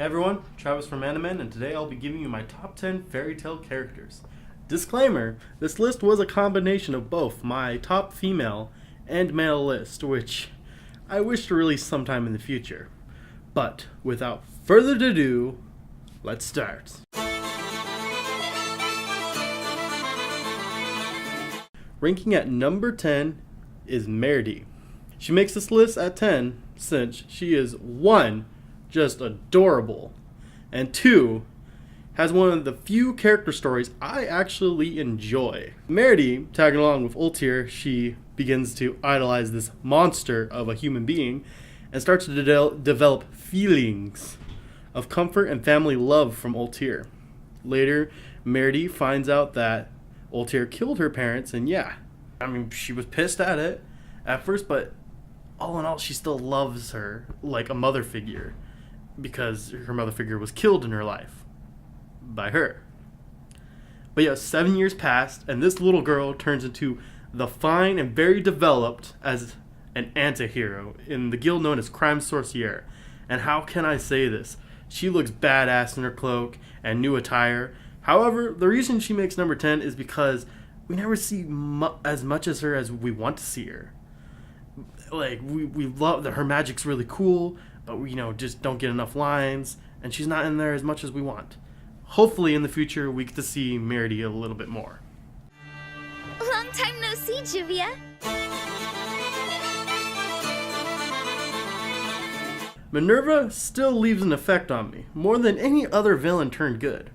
Hey everyone, Travis from Animen, and today I'll be giving you my top 10 fairy tale characters. Disclaimer, this list was a combination of both my top female and male list, which I wish to release sometime in the future. But without further ado, let's start. Ranking at number 10 is Marradi. She makes this list at 10 since she is 1. Just adorable, and 2, has one of the few character stories I actually enjoy. Marradi, tagging along with Ultir, she begins to idolize this monster of a human being and starts to develop feelings of comfort and family love from Ultir. Later, Marradi finds out that Ultir killed her parents, and she was pissed at it at first, but all in all, she still loves her like a mother figure, because her mother figure was killed in her life by her. But yeah, 7 years passed, and this little girl turns into the fine and very developed as an anti-hero in the guild known as Crime Sorcière. And how can I say this? She looks badass in her cloak and new attire. However, the reason she makes number 10 is because we never see as much as her as we want to see her. Like, we love that her magic's really cool, but we, just don't get enough lines, and she's not in there as much as we want. Hopefully in the future we get to see Marradi a little bit more. Long time no see, Juvia. Minerva still leaves an effect on me, more than any other villain turned good.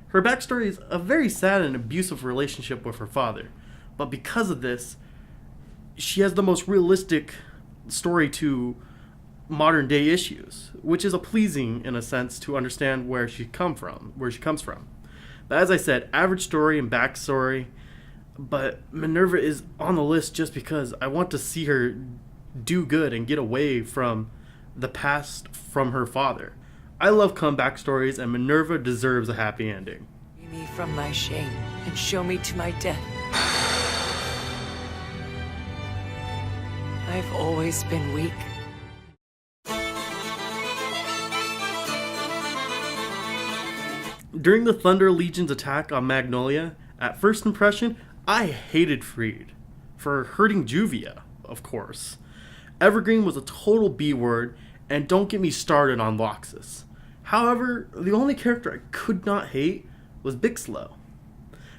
Her backstory is a very sad and abusive relationship with her father, but because of this, she has the most realistic story to modern day issues, which is a pleasing in a sense to understand where she comes from. But as I said, average story and backstory, but Minerva is on the list just because I want to see her do good and get away from the past from her father. I love comeback stories, and Minerva deserves a happy ending. Free me from my shame and show me to my death. I've always been weak. During the Thunder Legion's attack on Magnolia, at first impression, I hated Freed for hurting Juvia, of course. Evergreen was a total B-word, and don't get me started on Loxus. However, the only character I could not hate was Bixlow.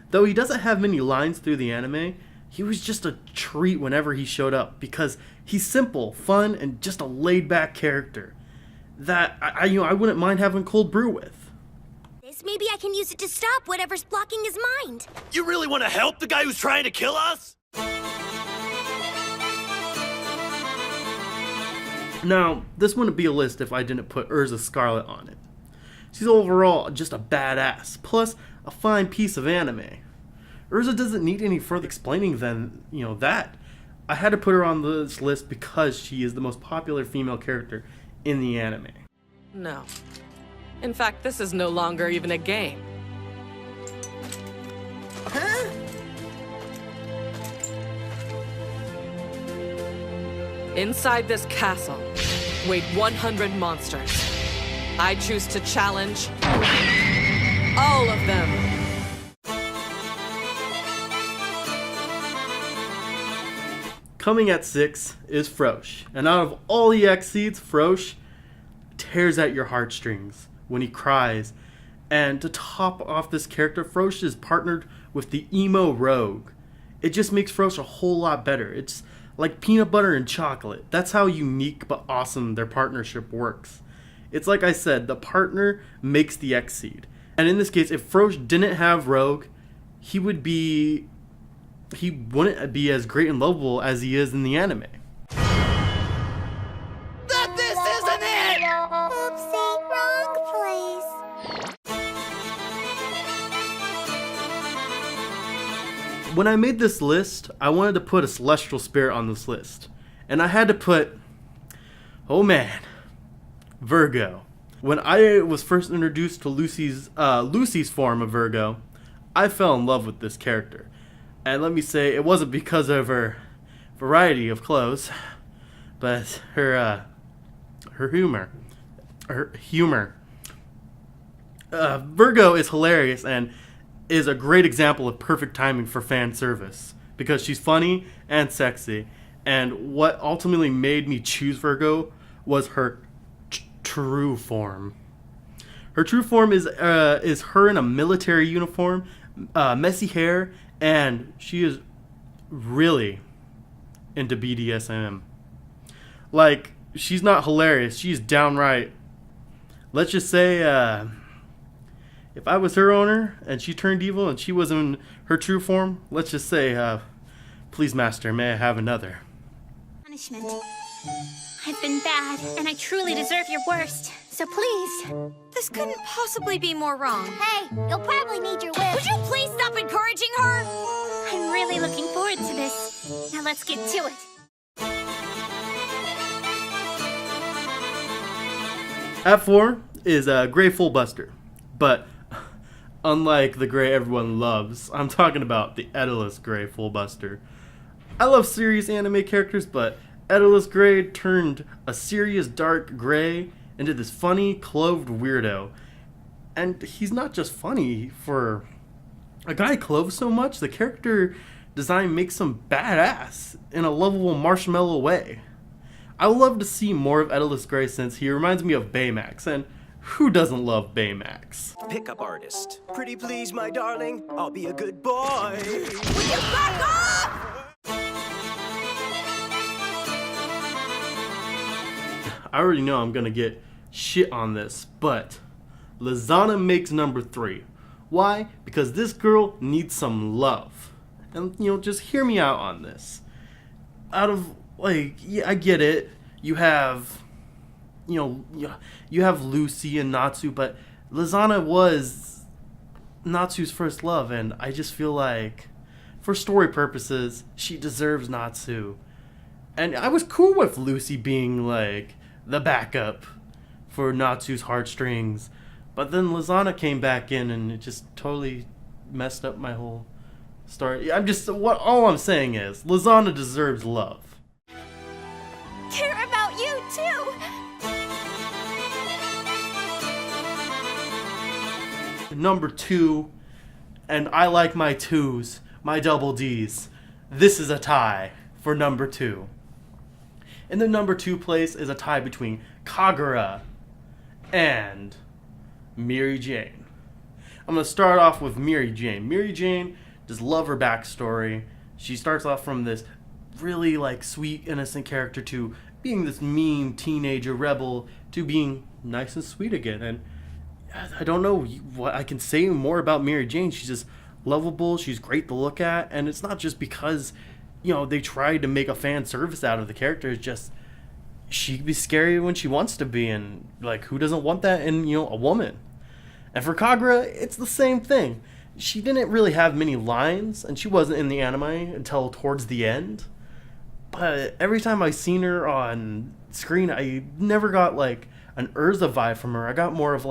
Though he doesn't have many lines through the anime, he was just a treat whenever he showed up because he's simple, fun, and just a laid-back character that I wouldn't mind having cold brew with. Maybe I can use it to stop whatever's blocking his mind. You really want to help the guy who's trying to kill us? Now, this wouldn't be a list if I didn't put Urza Scarlet on it. She's overall just a badass, plus a fine piece of anime. Urza doesn't need any further explaining than, that. I had to put her on this list because she is the most popular female character in the anime. No. In fact, this is no longer even a game. Huh? Inside this castle, wait 100 monsters. I choose to challenge all of them. Coming at 6 is Frosh, and out of all the EX seeds, Frosh tears at your heartstrings when he cries. And to top off this character, Frosh is partnered with the emo rogue. It just makes Frosh a whole lot better. It's like peanut butter and chocolate. That's how unique but awesome their partnership works. It's like I said, the partner makes the X seed. And in this case, if Frosh didn't have rogue, he wouldn't be as great and lovable as he is in the anime. When I made this list, I wanted to put a celestial spirit on this list. And I had to put, Virgo. When I was first introduced to Lucy's form of Virgo, I fell in love with this character. And let me say, it wasn't because of her variety of clothes, but her humor. Virgo is hilarious and is a great example of perfect timing for fan service because she's funny and sexy. And what ultimately made me choose Virgo was her true form. Her true form is her in a military uniform, messy hair, and she is really into BDSM. Like, she's not hilarious. She's downright. Let's just say, if I was her owner and she turned evil and she was in her true form, let's just say, please, master, may I have another? Punishment. I've been bad, and I truly deserve your worst. So please. This couldn't possibly be more wrong. Hey, you'll probably need your whip. Would you please stop encouraging her? I'm really looking forward to this. Now let's get to it. At 4 is Gray Full Buster, but unlike the Gray everyone loves, I'm talking about the Edgars Gray Full Buster. I love serious anime characters, but Edgars Gray turned a serious dark gray into this funny, clothed weirdo. And he's not just funny. For a guy clothed so much, the character design makes him badass in a lovable marshmallow way. I would love to see more of Edgars Gray since he reminds me of Baymax, and who doesn't love Baymax? Pickup artist. Pretty please, my darling. I'll be a good boy. Will you back off? I already know I'm gonna get shit on this, but Lisanna makes number 3. Why? Because this girl needs some love. And, just hear me out on this. Out of, yeah, I get it. You have, you have Lucy and Natsu, but Lisanna was Natsu's first love, and I just feel like, for story purposes, she deserves Natsu. And I was cool with Lucy being, the backup for Natsu's heartstrings. But then Lisanna came back in and it just totally messed up my whole story. All I'm saying is, Lisanna deserves love. Care about you too. Number 2, and I like my 2s, my double Ds. This is a tie for number 2. In the number 2 place is a tie between Kagura and Mary Jane. I'm going to start off with Mary Jane. Mary Jane, just love her backstory. She starts off from this really sweet, innocent character to being this mean teenager rebel to being nice and sweet again. And I don't know what I can say more about Mary Jane. She's just lovable. She's great to look at. And it's not just because they tried to make a fan service out of the character. It's just, she can be scary when she wants to be, and who doesn't want that in a woman? And for Kagura, it's the same thing. She didn't really have many lines, and she wasn't in the anime until towards the end. But every time I seen her on screen, I never got an Urza vibe from her. I got more of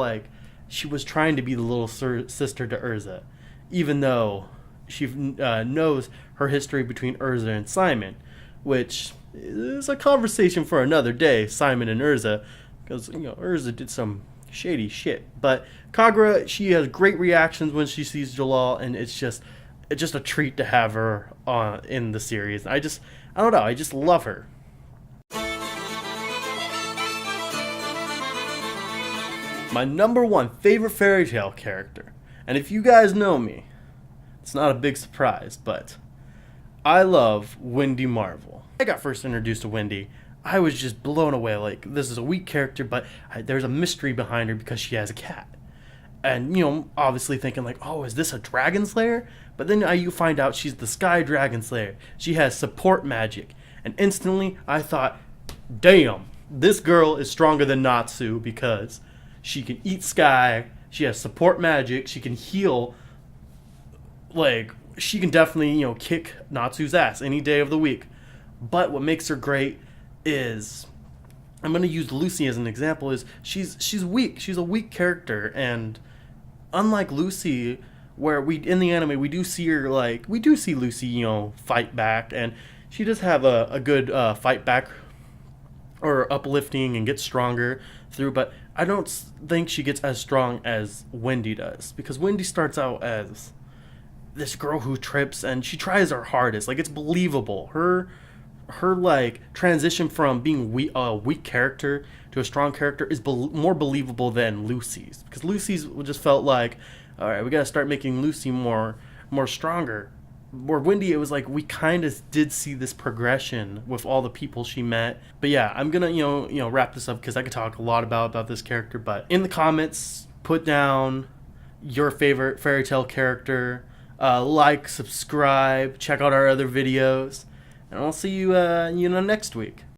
she was trying to be the little sister to Urza, even though she knows her history between Urza and Simon, which is a conversation for another day, Simon and Urza, because Urza did some shady shit. But Kagura, she has great reactions when she sees Jalal, and it's just a treat to have her in the series. I don't know, I just love her. My number 1 favorite fairy tale character, and if you guys know me, it's not a big surprise, but I love Wendy Marvel. I got first introduced to Wendy. I was just blown away. This is a weak character, but there's a mystery behind her because she has a cat. And, obviously thinking oh, is this a dragon slayer? But then you find out she's the sky dragon slayer. She has support magic. And instantly I thought, damn, this girl is stronger than Natsu because she can eat sky. She has support magic. She can heal. She can definitely, kick Natsu's ass any day of the week. But what makes her great is, I'm going to use Lucy as an example, is she's weak. She's a weak character. And unlike Lucy, where in the anime, we do see her, we do see Lucy, fight back. And she does have a good fight back or uplifting and gets stronger through, but I don't think she gets as strong as Wendy does, because Wendy starts out as this girl who trips and she tries her hardest. Like, it's believable. Her like transition from being a weak character to a strong character is more believable than Lucy's, because Lucy's just felt like, all right, we got to start making Lucy more stronger. Or Wendy, it was like we kind of did see this progression with all the people she met. But yeah, I'm gonna wrap this up because I could talk a lot about this character. But in the comments, put down your favorite fairy tale character. Like, subscribe, check out our other videos, and I'll see you next week.